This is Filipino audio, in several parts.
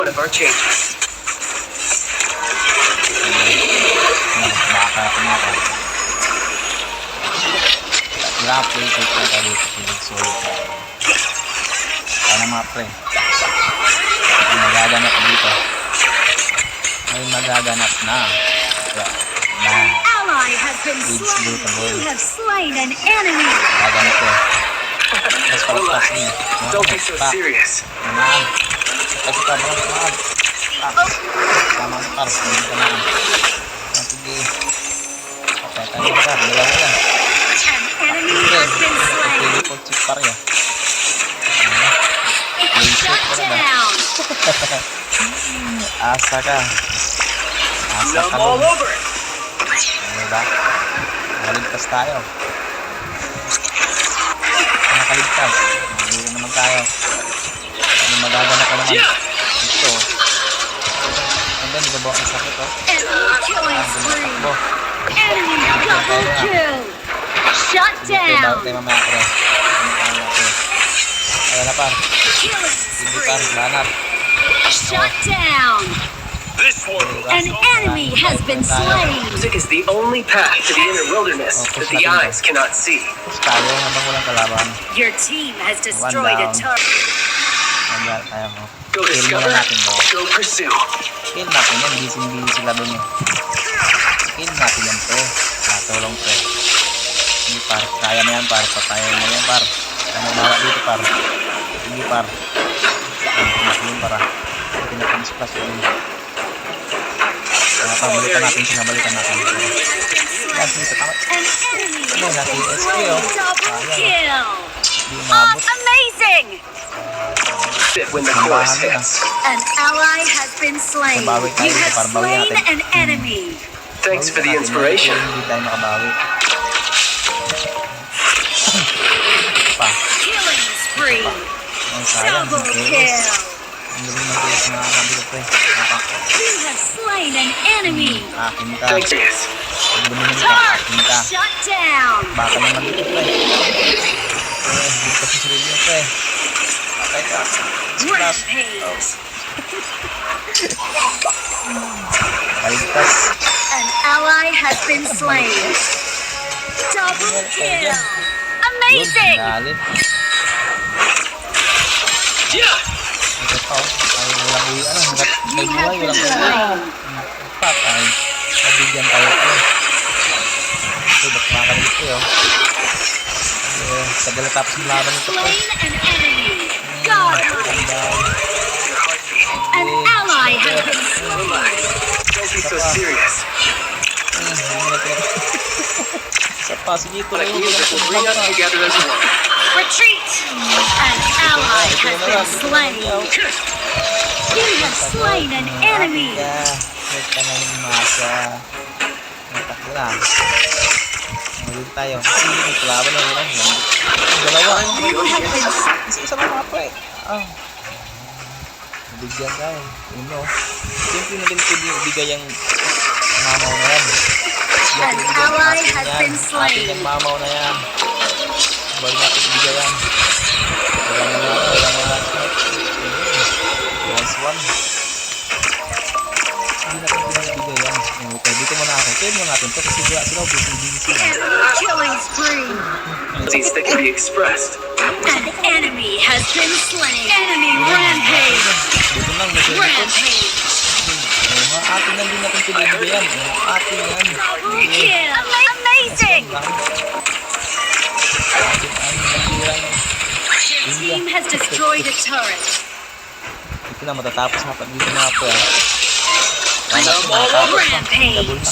one of our changes. Baka na ako. Lapit ko pa dito sa sana mga pre. May magaganap dito. May magaganap na. Ally has been slain. You have slain an enemy. Magaganap ko. Relax. Don't be so serious. Namaan. Kasi ka ba namaan? Tama ang par. Hindi ka naman. Sige. Okay, tayo na par. Dalawa yan. An enemy has been slain. Teleport si par ya. Shut down. Asa ka. Asa ka all nun. over. Diba? Nakaligtas tayo. Nakaligtas. Hindi naman tayo. Ano magaganap ka naman? Ito. And then, diba ba ang sakit oh? Enemy killing spree. Takbo. Enemy double kill. Shut Sige, down. tayo mamaya pre. Ayan na par. Killing Hindi par. spree. Banat. Shut down. This one. An enemy has been slain. Music is the only path to the inner wilderness that the eyes cannot see. Push tayo habang walang kalaban. Your team has destroyed a down. turret. Hanggang tayo mo. Go Kill muna discover. natin mo. Go pursue. Kill natin yan. Busy sila dun eh. Kill natin yan pre. Tulong pre. Hindi par. Kaya na yan par. Patayan mo yan par. Kaya mo bawa dito par. Hindi par. Natin yun para. Pinapang-splash yun. Balikan natin siya. Balikan natin. Yan. Dito tama. An enemy Ano has natin? been SQ slain. oh. Double kill. Hindi umabot. Amazing. When the chorus hits. An ally has been slain. Nabawi tayo. You have Para bawi slain natin. an enemy. Thanks for the inspiration. Hindi tayo makabawi. Pa. Killing spree. Ang sayang. Double Okay. kill. Ang galing ng tiis na nakabilo pre. You have slain an enemy. Akin ka. Thanks. Yes. Ang bumingin ka. Akin ka. Shut down. Baka naman dito pre. Dito sa sarili mo pre. Patay ka. Splash. Rampage. Kaligtas. An ally has been slain. Double kill. Yun. Amazing. Galit. Yeah. Ito pa oh. Ay walang uwi. Ano? Hanggat may You buhay. have been Walang uwi. slain. Patay. Nabigyan tayo pre. Ito ba't makalit pre oh. Tagal na tapos yung laban nito pre. Slain an enemy. Godlike. An ally has been slain. Don't be so serious. Isa pa, sige ito But lang music will bring us together as one. Retreat. An ally has been slain. You have slain an enemy. Wait ka na yung masa. Natakbo na. Malit tayo. Kasi may kalaban na yun. Dalawa. You have been Isa lang mga pre. Nabigyan tayo. Yun mo. Siyempre na ganito bigay ang mamaw na yan. An ally has been Atin slain. yung mamaw na yan. Balik natin bigay yan. Walang mga nice one. Hindi natin pinabigay yan. Okay, dito muna ako. Kaya mo natin to kasi sila busy. Killing spree. These that can be expressed. An enemy has been slain. Enemy rampage. Dito lang, nasa likod. Rampage. Mga atin lang din natin pinabigay yan. Atin yan. Double kill. Amazing. Atin ang nagirang. Your team has destroyed a turret. Ito na matatapos na pag dito na po. Rampage.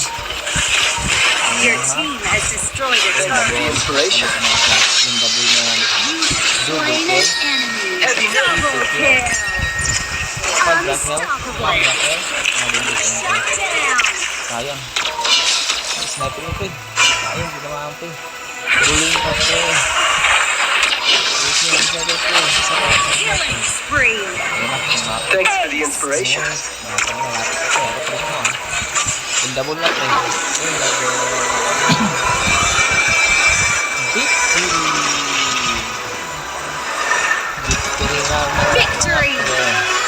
Your team has destroyed a turret. Inspiration. Yung double na yan. Slain an enemy. Double kill. Unstoppable. Shut down. Sayang. Sniper mo, pre. Sayang, hindi naman, pre. Buling ka, pre. Killing spree. Thanks for the inspiration. Yung double na, pre. Yung double. Victory! Victory na. Victory.